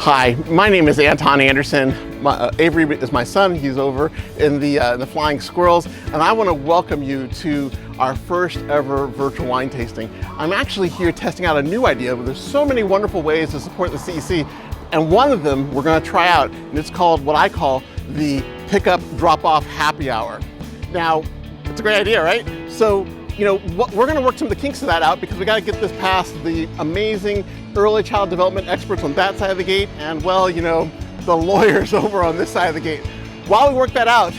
Hi, my name is Anton Anderson. Avery is my son. He's over in the Flying Squirrels, and I want to welcome you to our first ever virtual wine tasting. I'm actually here testing out a new idea, but there's so many wonderful ways to support the CEC, and one of them we're going to try out, and it's called what I call the Pickup Drop-Off Happy Hour. Now, it's a great idea, right? So, you know, we're going to work some of the kinks of that out because we got to get this past the amazing early child development experts on that side of the gate and, well, you know, the lawyers over on this side of the gate. While we work that out,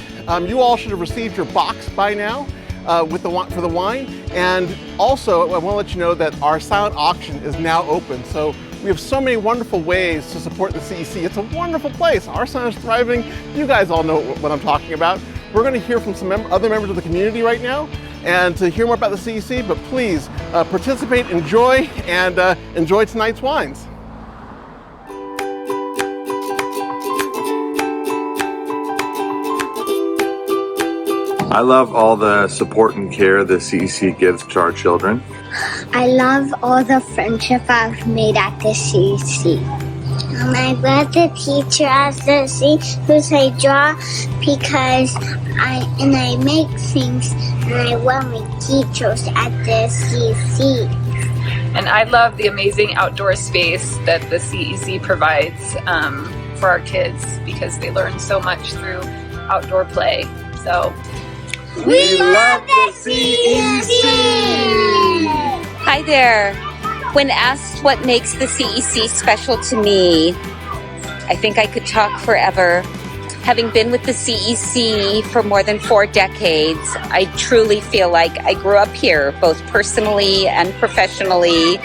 you all should have received your box by now for the wine. And also, I want to let you know that our silent auction is now open. So we have so many wonderful ways to support the CEC. It's a wonderful place. Our son is thriving. You guys all know what I'm talking about. We're going to hear from some other members of the community right now and to hear more about the CEC, but please participate, enjoy, and enjoy tonight's wines. I love all the support and care the CEC gives to our children. I love all the friendship I've made at the CEC. I love the teacher at the CEC who say draw because I make things and I love my teachers at the CEC. And I love the amazing outdoor space that the CEC provides for our kids because they learn so much through outdoor play. So we love the CEC! Hi there. When asked what makes the CEC special to me, I think I could talk forever. Having been with the CEC for more than 4 decades, I truly feel like I grew up here, both personally and professionally,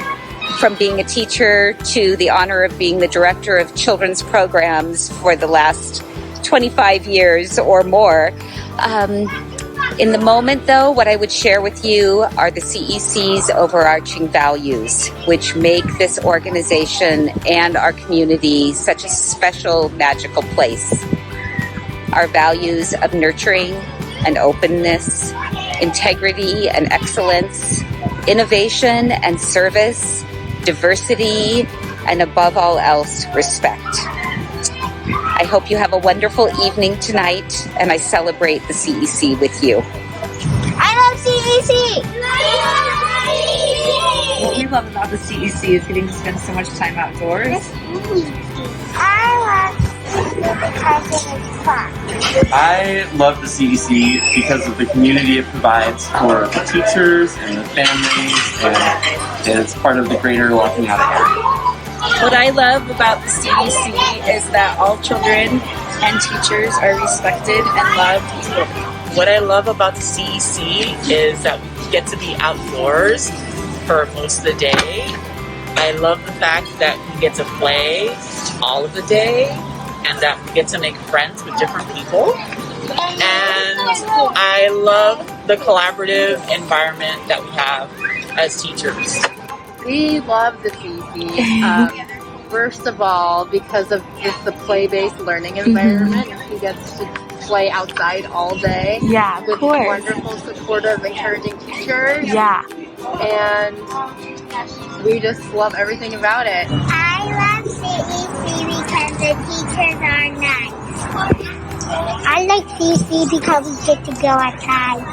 from being a teacher to the honor of being the director of children's programs for the last 25 years or more. In the moment, though, what I would share with you are the CEC's overarching values, which make this organization and our community such a special, magical place. Our values of nurturing and openness, integrity and excellence, innovation and service, diversity, and above all else, respect. I hope you have a wonderful evening tonight, and I celebrate the CEC with you. I love CEC! What we love about the CEC is getting to spend so much time outdoors. I love because it is fun. I love the CEC because of the community it provides for the teachers and the families, and it's part of the greater Walking Out area. What I love about the CEC is that all children and teachers are respected and loved equally. What I love about the CEC is that we get to be outdoors for most of the day. I love the fact that we get to play all of the day and that we get to make friends with different people. And I love the collaborative environment that we have as teachers. We love the CEC. First of all, because of just the play-based learning environment. He gets to play outside all day. Yeah, of with course. Wonderful, supportive, encouraging teachers. Yeah. And we just love everything about it. I love CEC because the teachers are nice. I like CEC because we get to go outside.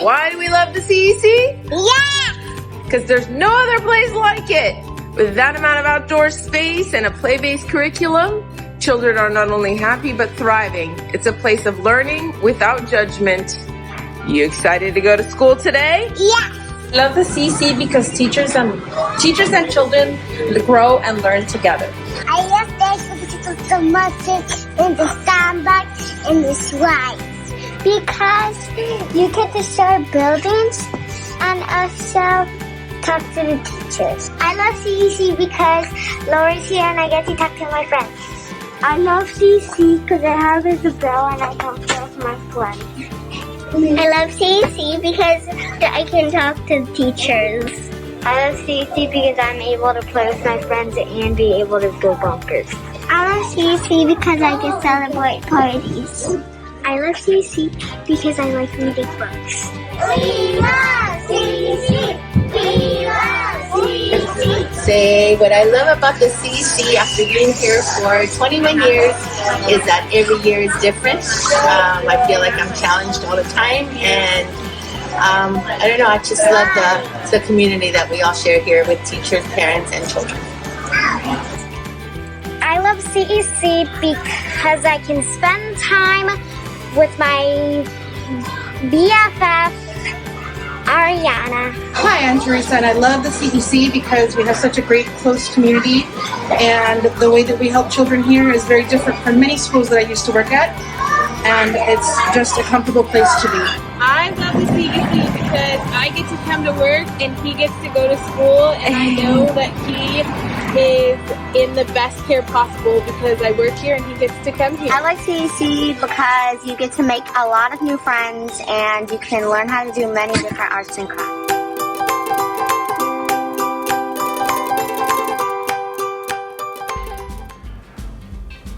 Why do we love the CEC? Yeah! Because there's no other place like it. With that amount of outdoor space and a play-based curriculum, children are not only happy but thriving. It's a place of learning without judgment. You excited to go to school today? Yeah! I love the CEC because teachers and children grow and learn together. I love this because of the music and the Starbucks and the slides. Because you get to show buildings and also talk to the teachers. I love CEC because Laura's here and I get to talk to my friends. I love CEC because I have Isabel and I can play with my friends. I love CEC because I can talk to teachers. I love CEC because I'm able to play with my friends and be able to go bunkers. I love CEC because I can celebrate parties. I love CEC because I like reading books. We love CEC! We love CEC! say what I love about the CEC after being here for 21 years is that every year is different. I feel like I'm challenged all the time, and I don't know, I just love the community that we all share here with teachers, parents, and children. I love CEC because I can spend time with my BFF, Ariana. Hi, I'm Teresa, and I love the CEC because we have such a great, close community, and the way that we help children here is very different from many schools that I used to work at, and it's just a comfortable place to be. I love the CEC because I get to come to work and he gets to go to school, and I know that he is in the best care possible because I work here and he gets to come here. I like CEC because you get to make a lot of new friends and you can learn how to do many different arts and crafts.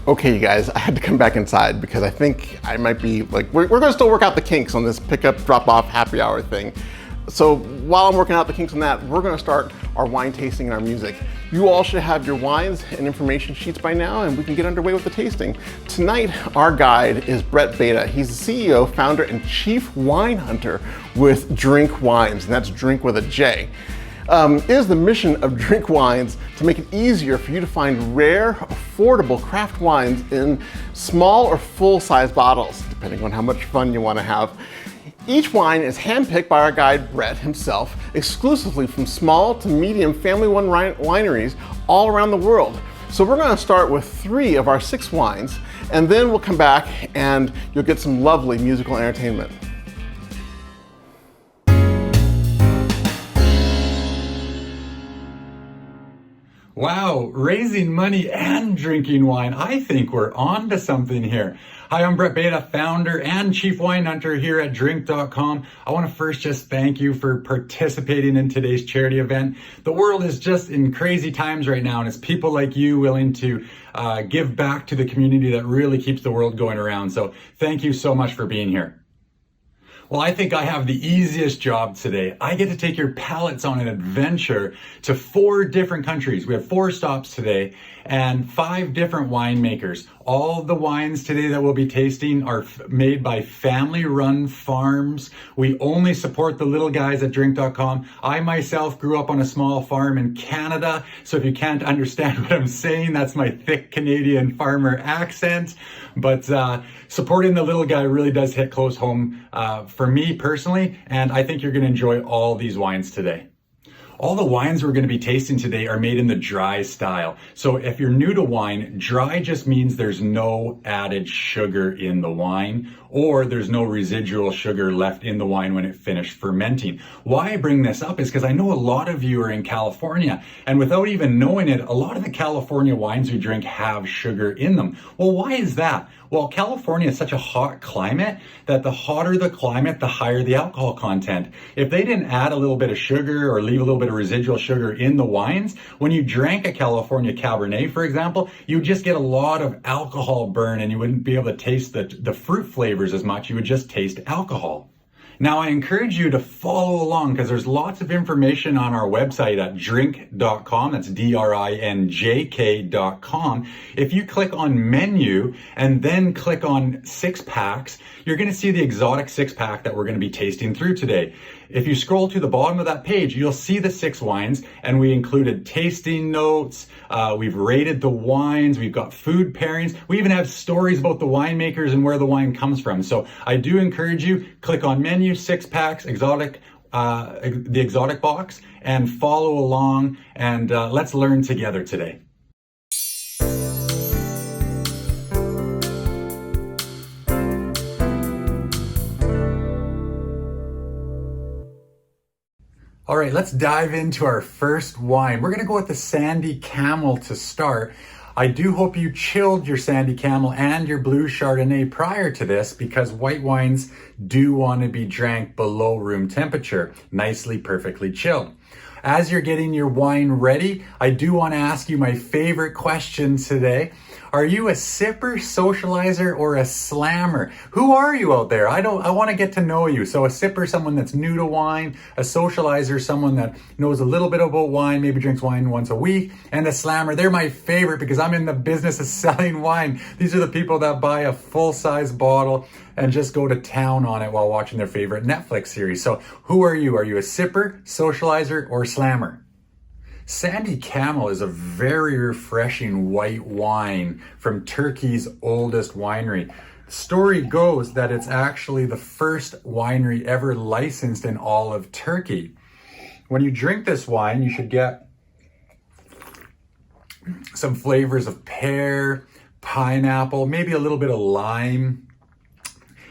Okay, you guys, I had to come back inside because I think I might be like, we're gonna still work out the kinks on this pickup, drop off, happy hour thing. So while I'm working out the kinks on that, we're gonna start our wine tasting and our music. You all should have your wines and information sheets by now, and we can get underway with the tasting. Tonight, our guide is Brett Beta. He's the CEO, founder, and chief wine hunter with Drink Wines, and that's drink with a J. It is the mission of Drink Wines to make it easier for you to find rare, affordable craft wines in small or full-size bottles, depending on how much fun you want to have. Each wine is handpicked by our guide, Brett himself, exclusively from small to medium family-run wineries all around the world. So we're going to start with 3 of our 6 wines, and then we'll come back and you'll get some lovely musical entertainment. Wow, raising money and drinking wine. I think we're on to something here. Hi, I'm Brett Beta, founder and chief wine hunter here at drink.com. I want to first just thank you for participating in today's charity event. The world is just in crazy times right now, and it's people like you willing to give back to the community that really keeps the world going around. So thank you so much for being here. Well, I think I have the easiest job today. I get to take your palates on an adventure to 4 different countries. We have 4 stops today and 5 different winemakers. All of the wines today that we'll be tasting are made by family-run farms. We only support the little guys at drink.com. I myself grew up on a small farm in Canada, so if you can't understand what I'm saying, that's my thick Canadian farmer accent. But supporting the little guy really does hit close home for me personally, and I think you're going to enjoy all these wines today. All the wines we're going to be tasting today are made in the dry style. So if you're new to wine, dry just means there's no added sugar in the wine, or there's no residual sugar left in the wine when it finished fermenting. Why I bring this up is because I know a lot of you are in California, and without even knowing it, a lot of the California wines we drink have sugar in them. Well, why is that? Well, California is such a hot climate that the hotter the climate, the higher the alcohol content. If they didn't add a little bit of sugar or leave a little bit of residual sugar in the wines, when you drank a California Cabernet, for example, you would just get a lot of alcohol burn and you wouldn't be able to taste the fruit flavors as much. You would just taste alcohol. Now, I encourage you to follow along because there's lots of information on our website at drink.com. That's DRINJK.com. If you click on menu and then click on 6 packs, you're going to see the exotic 6 pack that we're going to be tasting through today. If you scroll to the bottom of that page, you'll see the 6 wines, and we included tasting notes. We've rated the wines. We've got food pairings. We even have stories about the winemakers and where the wine comes from. So I do encourage you, click on menu, 6 packs, exotic, the exotic box, and follow along, and let's learn together today. All right, let's dive into our first wine. We're gonna go with the Sandy Camel to start. I do hope you chilled your Sandy Camel and your Blue Chardonnay prior to this, because white wines do want to be drank below room temperature, nicely, perfectly chilled. As you're getting your wine ready, I do want to ask you my favorite question today. Are you a sipper, socializer, or a slammer? Who are you out there? I want to get to know you. So a sipper, someone that's new to wine. A socializer, someone that knows a little bit about wine, maybe drinks wine once a week. And a slammer, they're my favorite because I'm in the business of selling wine. These are the people that buy a full-size bottle and just go to town on it while watching their favorite Netflix series. So who are you? Are you a sipper, socializer, or slammer? Sandy Camel is a very refreshing white wine from Turkey's oldest winery. The story goes that it's actually the first winery ever licensed in all of Turkey. When you drink this wine, you should get some flavors of pear, pineapple, maybe a little bit of lime.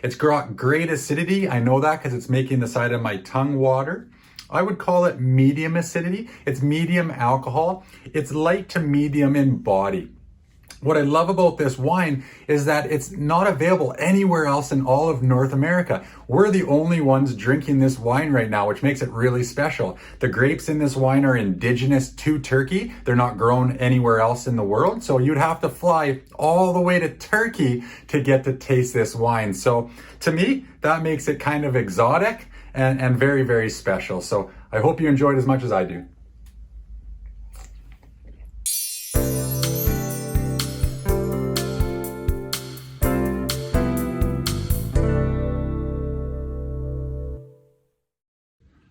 It's got great acidity. I know that because it's making the side of my tongue water. I would call it medium acidity. It's medium alcohol. It's light to medium in body. What I love about this wine is that it's not available anywhere else in all of North America. We're the only ones drinking this wine right now, which makes it really special. The grapes in this wine are indigenous to Turkey. They're not grown anywhere else in the world. So you'd have to fly all the way to Turkey to get to taste this wine. So to me, that makes it kind of exotic and very, very special. So I hope you enjoyed as much as I do.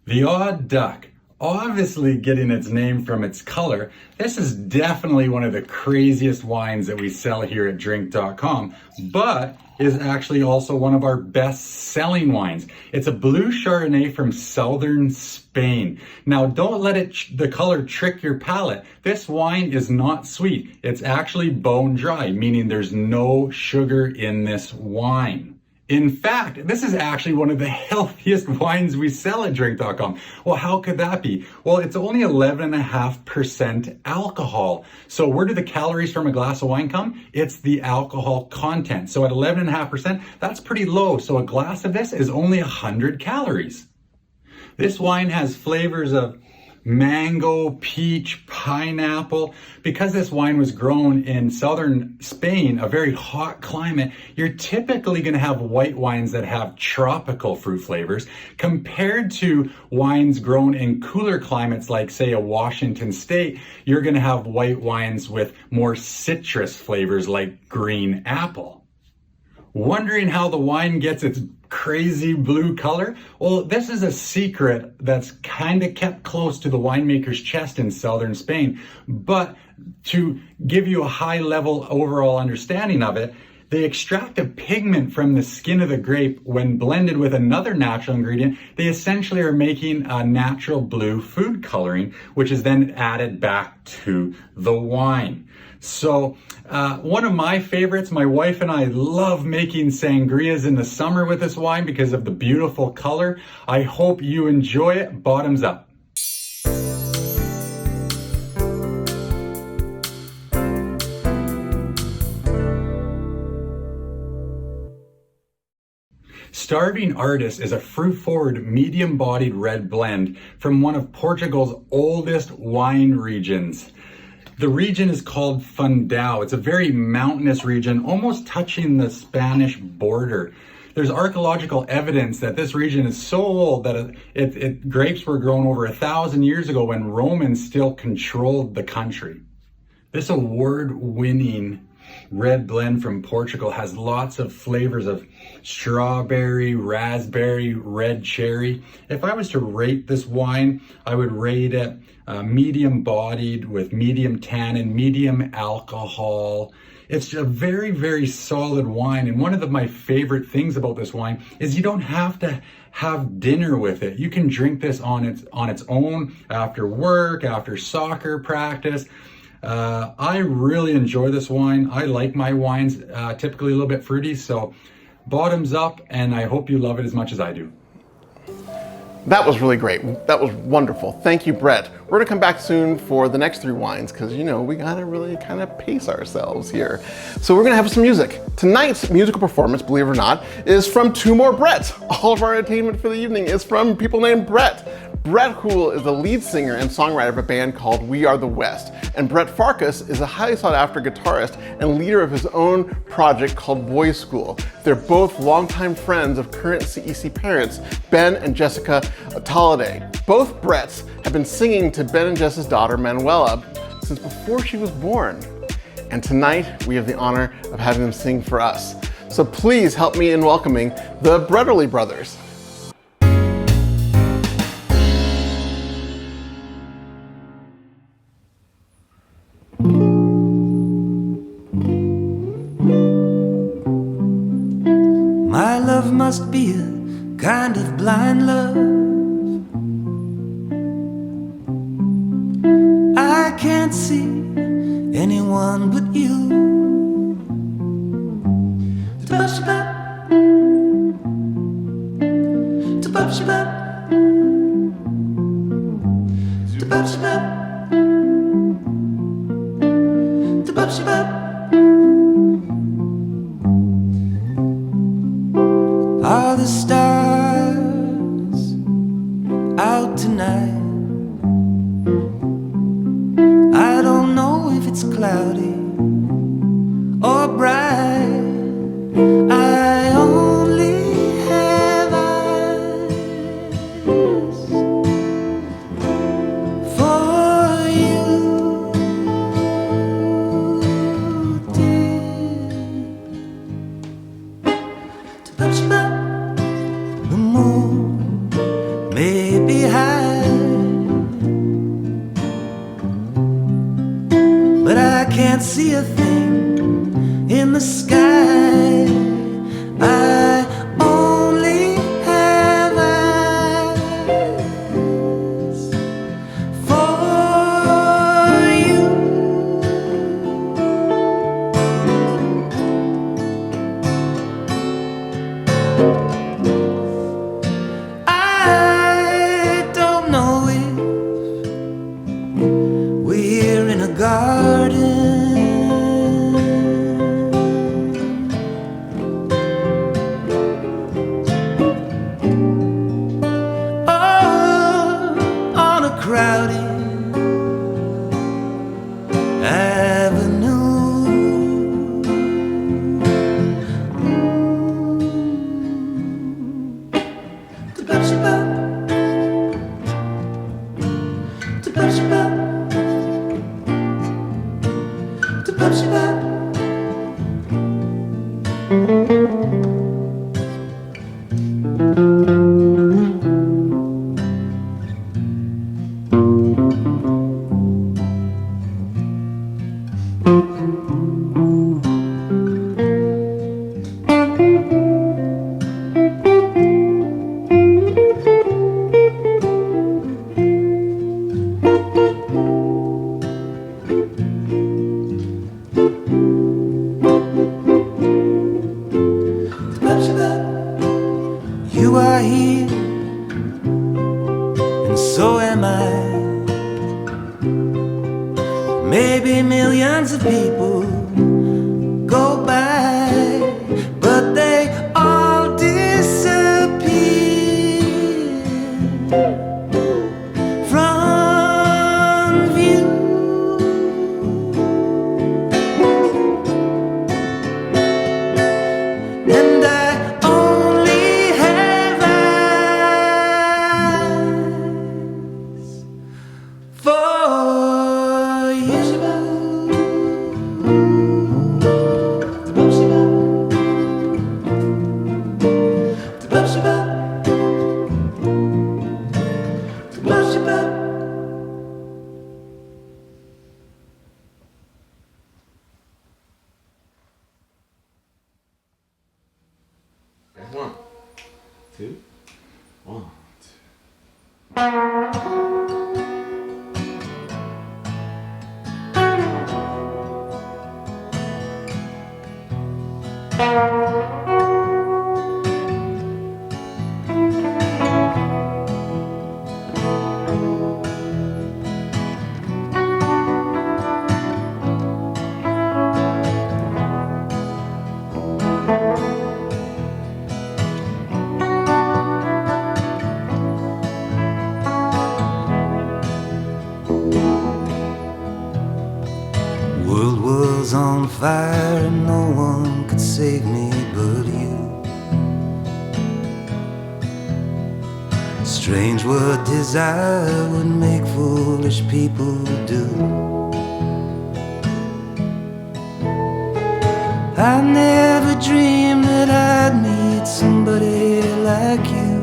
The Odd Duck, obviously getting its name from its color, this is definitely one of the craziest wines that we sell here at drink.com, but is actually also one of our best-selling wines. It's a blue Chardonnay from southern Spain. Now, don't let the color trick your palate. This wine is not sweet. It's actually bone dry, meaning there's no sugar in this wine. In fact, this is actually one of the healthiest wines we sell at drink.com. Well, how could that be? Well, it's only 11.5% alcohol. So where do the calories from a glass of wine come? It's the alcohol content. So at 11.5%, that's pretty low. So a glass of this is only 100 calories. This wine has flavors of mango, peach, pineapple. Because this wine was grown in southern Spain, a very hot climate, you're typically going to have white wines that have tropical fruit flavors compared to wines grown in cooler climates like, say, a Washington state. You're going to have white wines with more citrus flavors like green apple. Wondering how the wine gets its crazy blue color? Well, this is a secret that's kind of kept close to the winemaker's chest in southern Spain. But to give you a high level overall understanding of it, they extract a pigment from the skin of the grape. When blended with another natural ingredient, they essentially are making a natural blue food coloring, which is then added back to the wine. So one of my favorites, my wife and I love making sangrias in the summer with this wine because of the beautiful color. I hope you enjoy it. Bottoms up. Starving Artist is a fruit-forward, medium-bodied red blend from one of Portugal's oldest wine regions. The region is called Fundão. It's a very mountainous region, almost touching the Spanish border. There's archaeological evidence that this region is so old that grapes were grown over 1,000 years ago when Romans still controlled the country. This award-winning red blend from Portugal has lots of flavors of strawberry, raspberry, red cherry. If I was to rate this wine, I would rate it medium bodied with medium tannin, medium alcohol. It's a very, very solid wine. And one of my favorite things about this wine is you don't have to have dinner with it. You can drink this on its own after work, after soccer practice. I really enjoy this wine. I like my wines typically a little bit fruity, so bottoms up, and I hope you love it as much as I do. That was really great. That was wonderful. Thank you, Brett. We're gonna come back soon for the next 3 wines because we gotta really kind of pace ourselves here. So we're gonna have some music. Tonight's musical performance, believe it or not, is from 2 more Bretts. All of our entertainment for the evening is from people named Brett. Brett Houle is the lead singer and songwriter of a band called We Are the West, and Brett Farkas is a highly sought after guitarist and leader of his own project called Boys School. They're both longtime friends of current CEC parents, Ben and Jessica Tolliday. Both Bretts have been singing to Ben and Jess's daughter, Manuela, since before she was born. And tonight, we have the honor of having them sing for us. So please help me in welcoming the Bretterly brothers. My love must be a kind of blind love. I can't see anyone but you. Ta-ba-shabba, ta-ba-shabba, ta-ba-shabba, ta-ba-shabba. Are the stars out tonight? I don't know if it's cloudy or bright. I only have eyes for you, dear. Ta-ba-shabba. The moon may be high, but I can't see a thing in the sky. I only have eyes for you. I don't know if we're in a garden or on a crowded avenue. Ta-ba-shabba, ta-ba-shabba, ta-ba-shabba. You are here, and so am I. Maybe millions of people go by, but they all disappear from view. And I only have eyes for you. One, two, one, two. was on fire and no one could save me but you. Strange what desire would make foolish people do. I never dreamed that I'd meet somebody like you.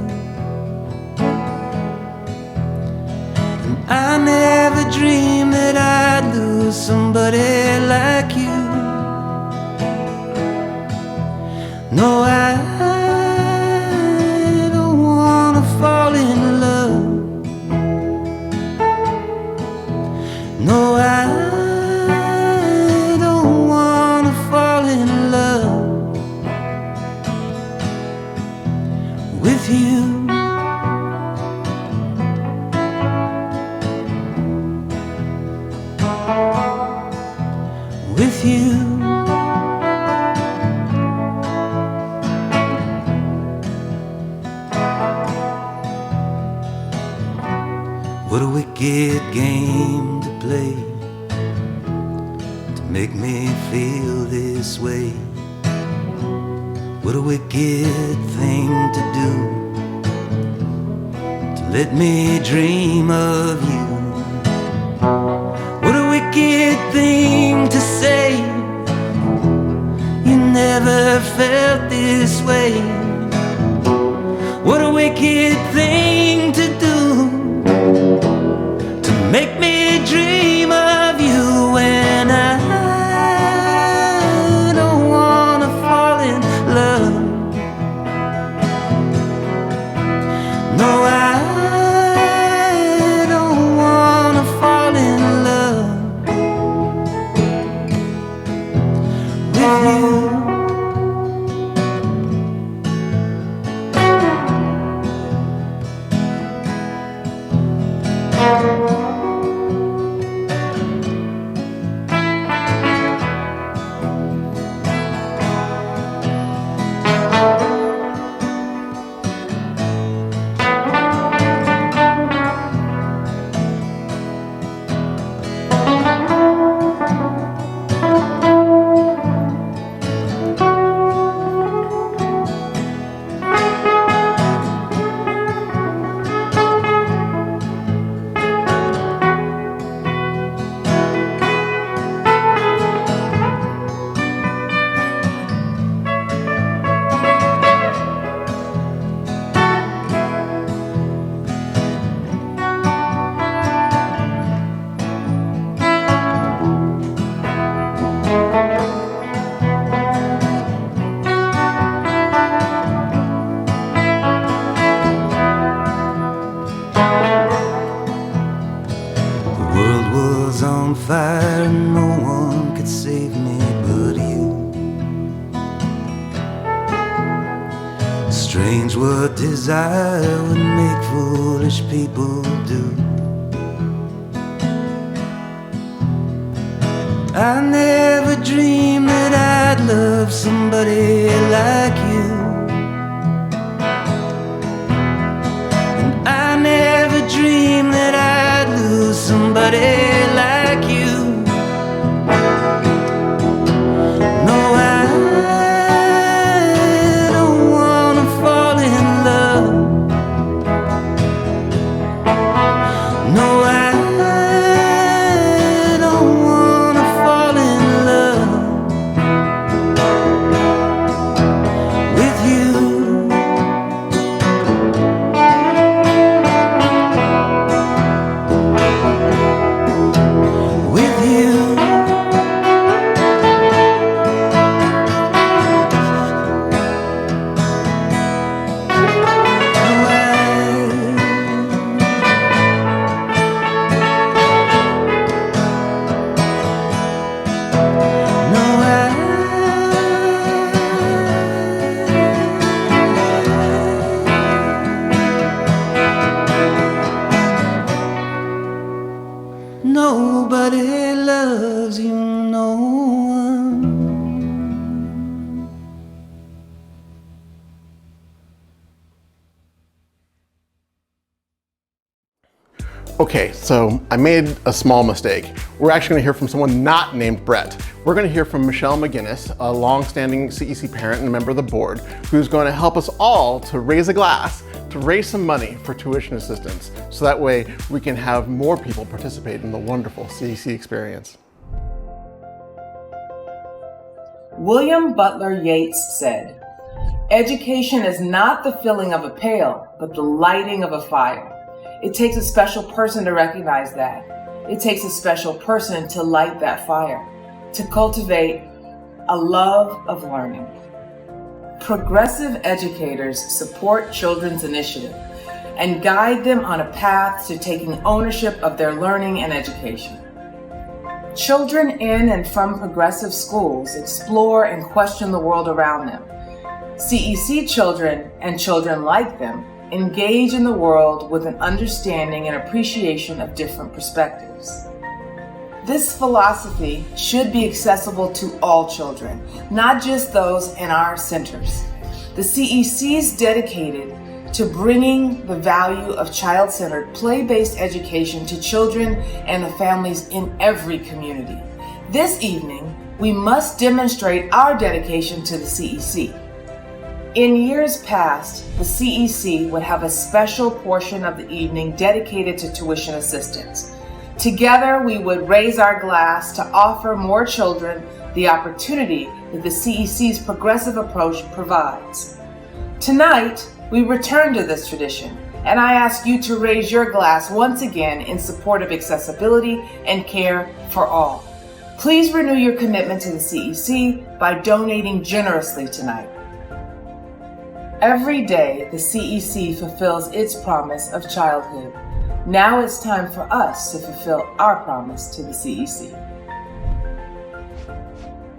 And I never dreamed that I'd lose somebody like you. No, I don't wanna fall in love. No, I don't wanna fall in love with you. With you. What a wicked game to play to make me feel this way. What a wicked thing to do to let me dream of you. What a wicked thing to say. You never felt this way. What a wicked thing to do to make me dream of you when I don't wanna fall in love. No, I don't wanna fall in love with you. On fire and no one could save me but you. Strange what desire would make foolish people do. I never dreamed that I'd love somebody like you. And I never dreamed that I'd lose somebody like you. No, I don't wanna fall in love. No, I don't wanna fall in love with you. With you. Nobody loves you, no one. Okay, so I made a small mistake. We're actually going to hear from someone not named Brett. We're going to hear from Michelle McGinnis, a long-standing CEC parent and a member of the board, who's going to help us all to raise a glass to raise some money for tuition assistance, so that way we can have more people participate in the wonderful CEC experience. William Butler Yeats said, "Education is not the filling of a pail, but the lighting of a fire." It takes a special person to recognize that. It takes a special person to light that fire, to cultivate a love of learning. Progressive educators support children's initiative and guide them on a path to taking ownership of their learning and education. Children in and from progressive schools explore and question the world around them. CEC children and children like them engage in the world with an understanding and appreciation of different perspectives. This philosophy should be accessible to all children, not just those in our centers. The CEC is dedicated to bringing the value of child-centered, play-based education to children and the families in every community. This evening, we must demonstrate our dedication to the CEC. In years past, the CEC would have a special portion of the evening dedicated to tuition assistance. Together, we would raise our glass to offer more children the opportunity that the CEC's progressive approach provides. Tonight, we return to this tradition, and I ask you to raise your glass once again in support of accessibility and care for all. Please renew your commitment to the CEC by donating generously tonight. Every day, the CEC fulfills its promise of childhood. Now it's time for us to fulfill our promise to the CEC.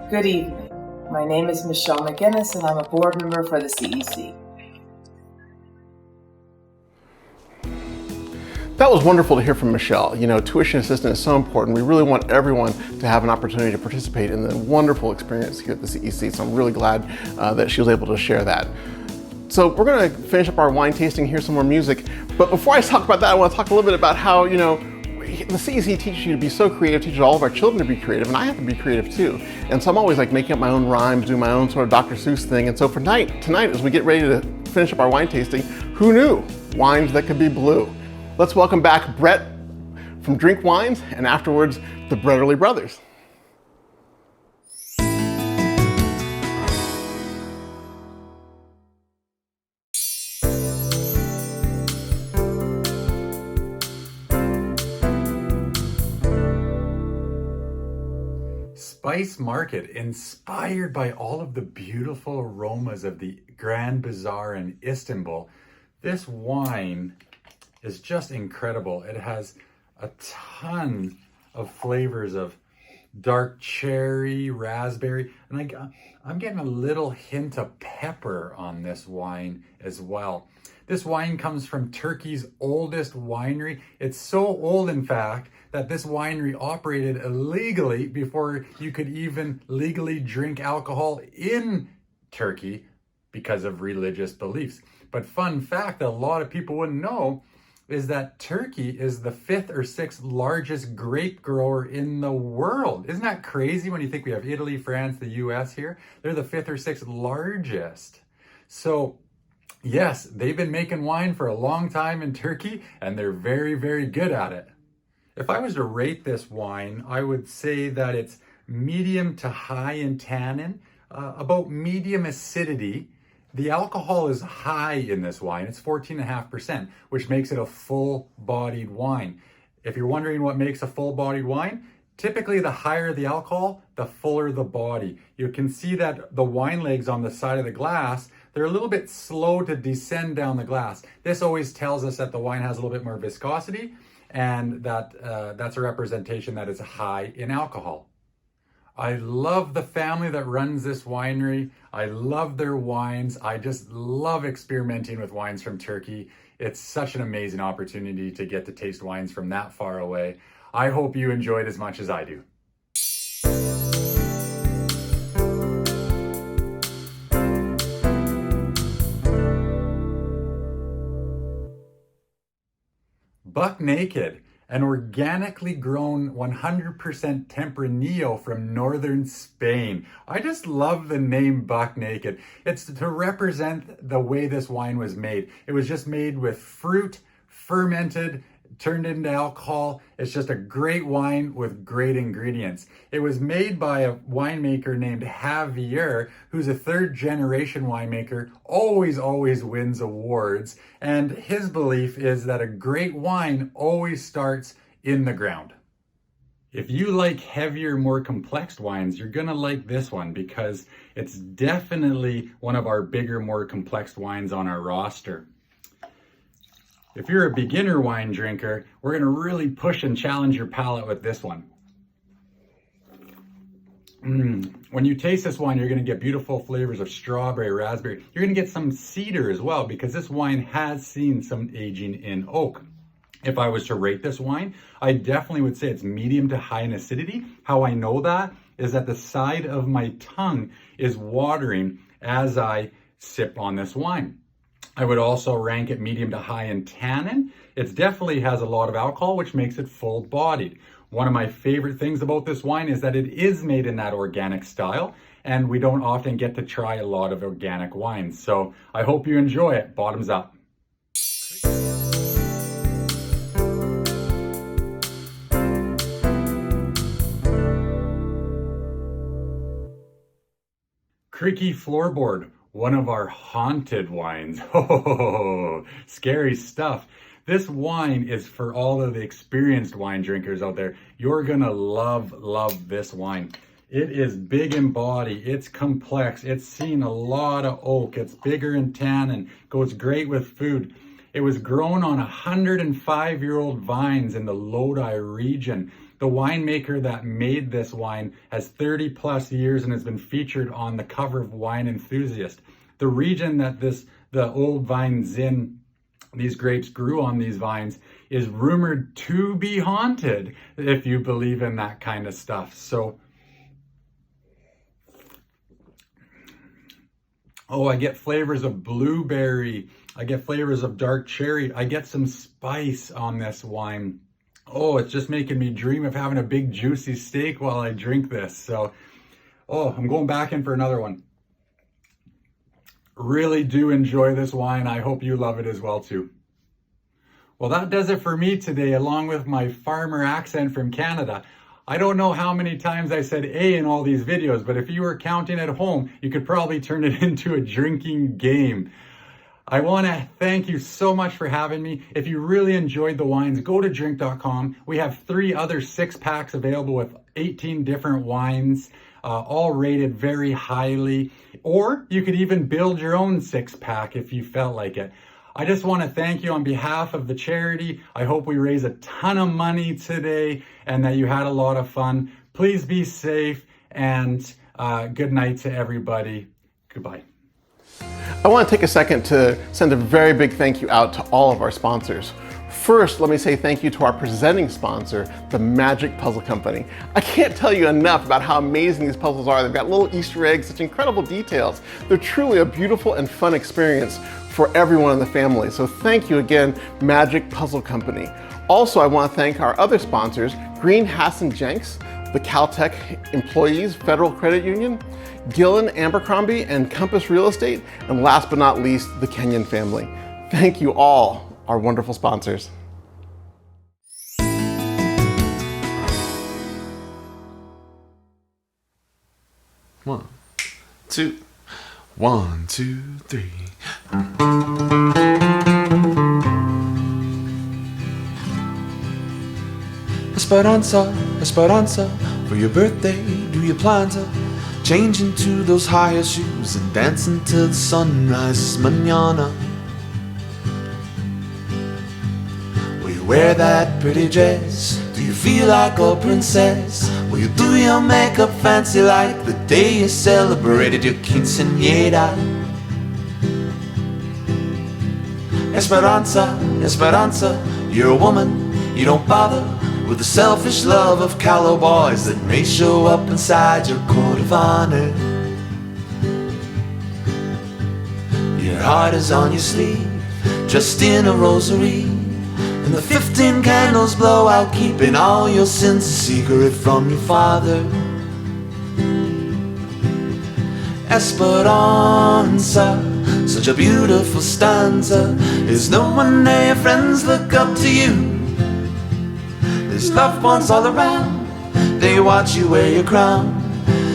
Good evening. My name is Michelle McGinnis, and I'm a board member for the CEC. That was wonderful to hear from Michelle. You know, tuition assistance is so important. We really want everyone to have an opportunity to participate in the wonderful experience here at the CEC, so I'm really glad that she was able to share that. So we're going to finish up our wine tasting, hear some more music. But before I talk about that, I want to talk a little bit about how, you know, the CEC teaches you to be so creative, teaches all of our children to be creative, and I have to be creative too. And so I'm always like making up my own rhymes, doing my own sort of Dr. Seuss thing. And so for tonight, as we get ready to finish up our wine tasting, who knew? Wines that could be blue. Let's welcome back Brett from Drink Wines, and afterwards, the Bretterly Brothers. Spice Market, inspired by all of the beautiful aromas of the Grand Bazaar in Istanbul. This wine is just incredible. It has a ton of flavors of dark cherry, raspberry, and I'm getting a little hint of pepper on this wine as well. This wine comes from Turkey's oldest winery. It's so old, in fact, that this winery operated illegally before you could even legally drink alcohol in Turkey because of religious beliefs. But fun fact that a lot of people wouldn't know is that Turkey is the 5th or 6th largest grape grower in the world. Isn't that crazy when you think we have Italy, France, the US here? They're the 5th or 6th largest. So yes, they've been making wine for a long time in Turkey, and they're very, very good at it. If I was to rate this wine, I would say that it's medium to high in tannin, about medium acidity. The alcohol is high in this wine. It's 14.5%, which makes it a full-bodied wine. If you're wondering what makes a full-bodied wine, typically the higher the alcohol, the fuller the body. You can see that the wine legs on the side of the glass, they're a little bit slow to descend down the glass. This always tells us that the wine has a little bit more viscosity, and that that's a representation that it's high in alcohol. I love the family that runs this winery. I love their wines. I just love experimenting with wines from Turkey. It's such an amazing opportunity to get to taste wines from that far away. I hope you enjoyed as much as I do. Buck Naked. an organically grown 100% Tempranillo from northern Spain. I just love the name Buck Naked. It's to represent the way this wine was made. It was just made with fruit, fermented, turned into alcohol. It's just a great wine with great ingredients. It was made by a winemaker named Javier, who's a third generation winemaker, always wins awards. And his belief is that a great wine always starts in the ground. If you like heavier, more complex wines, you're gonna like this one because it's definitely one of our bigger, more complex wines on our roster. If you're a beginner wine drinker, we're gonna really push and challenge your palate with this one. When you taste this wine, you're gonna get beautiful flavors of strawberry, raspberry. You're gonna get some cedar as well because this wine has seen some aging in oak. If I was to rate this wine, I definitely would say it's medium to high in acidity. How I know that is that the side of my tongue is watering as I sip on this wine. I would also rank it medium to high in tannin. It definitely has a lot of alcohol, which makes it full-bodied. One of my favorite things about this wine is that it is made in that organic style, and we don't often get to try a lot of organic wines. So I hope you enjoy it. Bottoms up. Creaky Floorboard, one of our haunted wines. Oh, scary stuff. This wine is for all of the experienced wine drinkers out there. You're gonna love this wine. It is big in body, it's complex, it's seen a lot of oak, it's bigger in tannin, goes great with food. It was grown on 105-year-old vines in the Lodi region. The winemaker that made this wine has 30 plus years and has been featured on the cover of Wine Enthusiast. The region that the old vines in, these grapes grew on these vines, is rumored to be haunted, if you believe in that kind of stuff. So, oh, I get flavors of blueberry. I get flavors of dark cherry. I get some spice on this wine. Oh, it's just making me dream of having a big juicy steak while I drink this. So, oh, I'm going back in for another one. Really do enjoy this wine. I hope you love it as well too. Well, that does it for me today, along with my farmer accent from Canada. I don't know how many times I said A in all these videos, but if you were counting at home, you could probably turn it into a drinking game. I want to thank you so much for having me. If you really enjoyed the wines, go to drink.com. We have 3 other 6-packs available with 18 different wines, all rated very highly. Or you could even build your own 6-pack if you felt like it. I just want to thank you on behalf of the charity. I hope we raise a ton of money today and that you had a lot of fun. Please be safe and good night to everybody. Goodbye. I want to take a second to send a very big thank you out to all of our sponsors. First, let me say thank you to our presenting sponsor, the Magic Puzzle Company. I can't tell you enough about how amazing these puzzles are. They've got little Easter eggs, such incredible details. They're truly a beautiful and fun experience for everyone in the family. So thank you again, Magic Puzzle Company. Also, I want to thank our other sponsors, Green Hassan Jenks, the Caltech Employees Federal Credit Union, Gillen Abercrombie and Compass Real Estate, and last but not least, the Kenyon family. Thank you all, our wonderful sponsors. One, two, 1, 2, 3. Esperanza, Esperanza, for your birthday, do you plan to change into those higher shoes and dance until the sunrise mañana? Will you wear that pretty dress? Do you feel like a princess? Will you do your makeup fancy like the day you celebrated your quinceañera? Esperanza, Esperanza, you're a woman, you don't bother with the selfish love of callow boys that may show up inside your court of honor. Your heart is on your sleeve, dressed in a rosary, and the 15 candles blow out, keeping all your sins a secret from your Father. Esperanza, such a beautiful stanza. Is no one there, your friends look up to you. There's loved ones all around, they watch you wear your crown.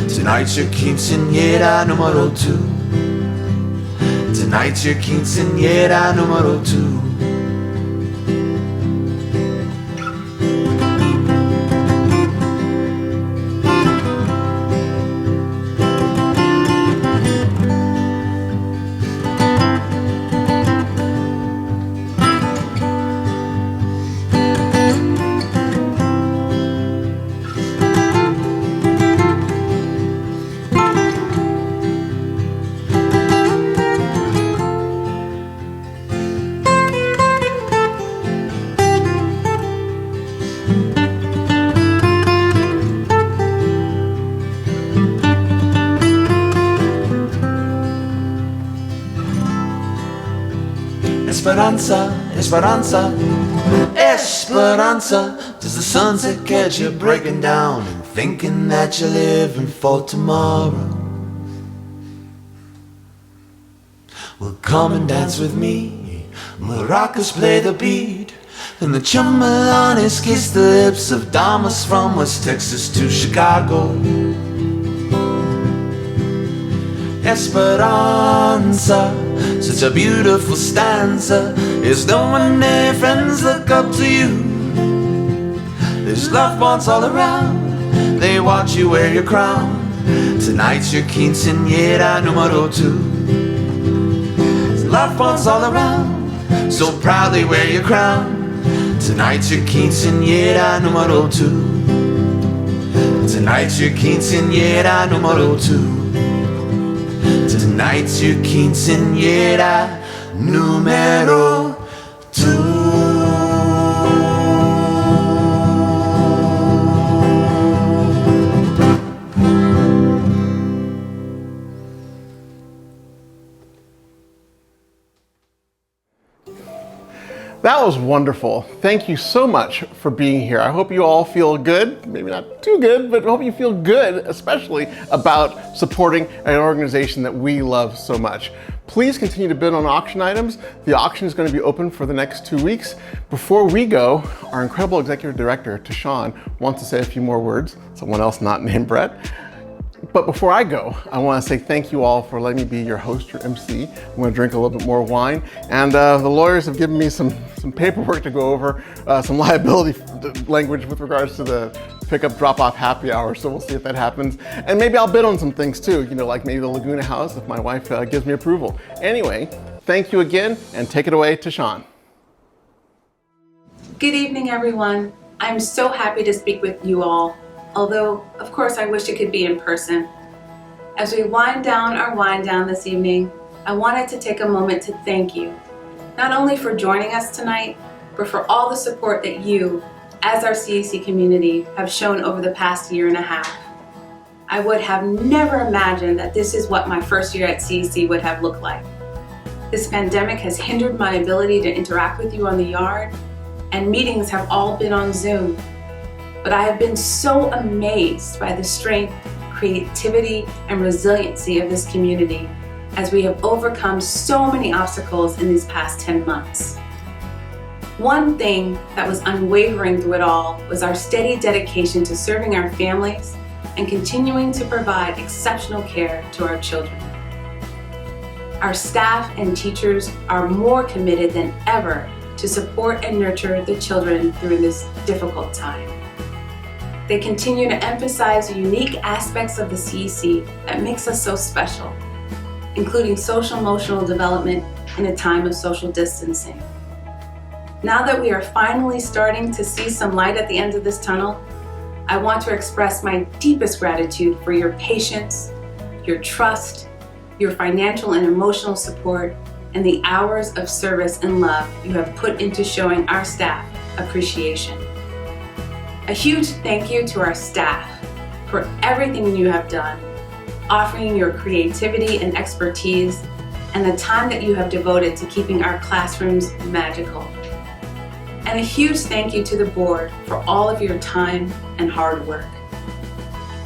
Tonight's your quinceañera número 2. Tonight's your quinceañera número 2. Esperanza, Esperanza, Esperanza. Does the sunset catch you breaking down and thinking that you're living for tomorrow? Well, come and dance with me. Maracas play the beat, and the chambelanes kiss the lips of damas from West Texas to Chicago. Esperanza, such a beautiful stanza. Is no one there, friends look up to you. There's loved ones all around, they watch you wear your crown. Tonight's your quinceañera número 2. There's loved ones all around, so proudly wear your crown. Tonight's your quinceañera número 2. Tonight's your quinceañera número 2. Tonight's your quinceañera número 2. That was wonderful. Thank you so much for being here. I hope you all feel good, maybe not too good, but I hope you feel good, especially about supporting an organization that we love so much. Please continue to bid on auction items. The auction is going to be open for the next 2 weeks. Before we go, our incredible executive director, Tashawn, wants to say a few more words, someone else not named Brett. But before I go, I want to say thank you all for letting me be your host, your MC. I'm going to drink a little bit more wine. And the lawyers have given me some paperwork to go over, some liability language with regards to the pickup drop-off happy hour. So we'll see if that happens. And maybe I'll bid on some things too, like maybe the Laguna House if my wife gives me approval. Anyway, thank you again, and take it away, Tashawn. Good evening, everyone. I'm so happy to speak with you all. Although, of course, I wish it could be in person. As we wind down our wind down this evening, I wanted to take a moment to thank you, not only for joining us tonight, but for all the support that you, as our CEC community, have shown over the past year and a half. I would have never imagined that this is what my first year at CEC would have looked like. This pandemic has hindered my ability to interact with you on the yard, and meetings have all been on Zoom. But I have been so amazed by the strength, creativity, and resiliency of this community as we have overcome so many obstacles in these past 10 months. One thing that was unwavering through it all was our steady dedication to serving our families and continuing to provide exceptional care to our children. Our staff and teachers are more committed than ever to support and nurture the children through this difficult time. They continue to emphasize the unique aspects of the CEC that makes us so special, including social-emotional development in a time of social distancing. Now that we are finally starting to see some light at the end of this tunnel, I want to express my deepest gratitude for your patience, your trust, your financial and emotional support, and the hours of service and love you have put into showing our staff appreciation. A huge thank you to our staff for everything you have done, offering your creativity and expertise, and the time that you have devoted to keeping our classrooms magical. And a huge thank you to the board for all of your time and hard work.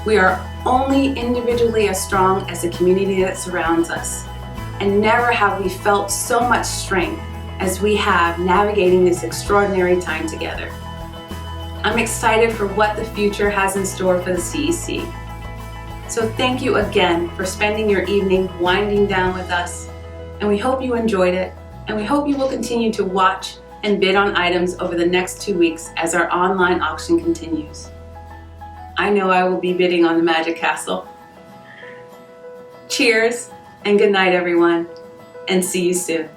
We are only individually as strong as the community that surrounds us, and never have we felt so much strength as we have navigating this extraordinary time together. I'm excited for what the future has in store for the CEC. So thank you again for spending your evening winding down with us, and we hope you enjoyed it, and we hope you will continue to watch and bid on items over the next 2 weeks as our online auction continues. I know I will be bidding on the Magic Castle. Cheers, and good night everyone, and see you soon.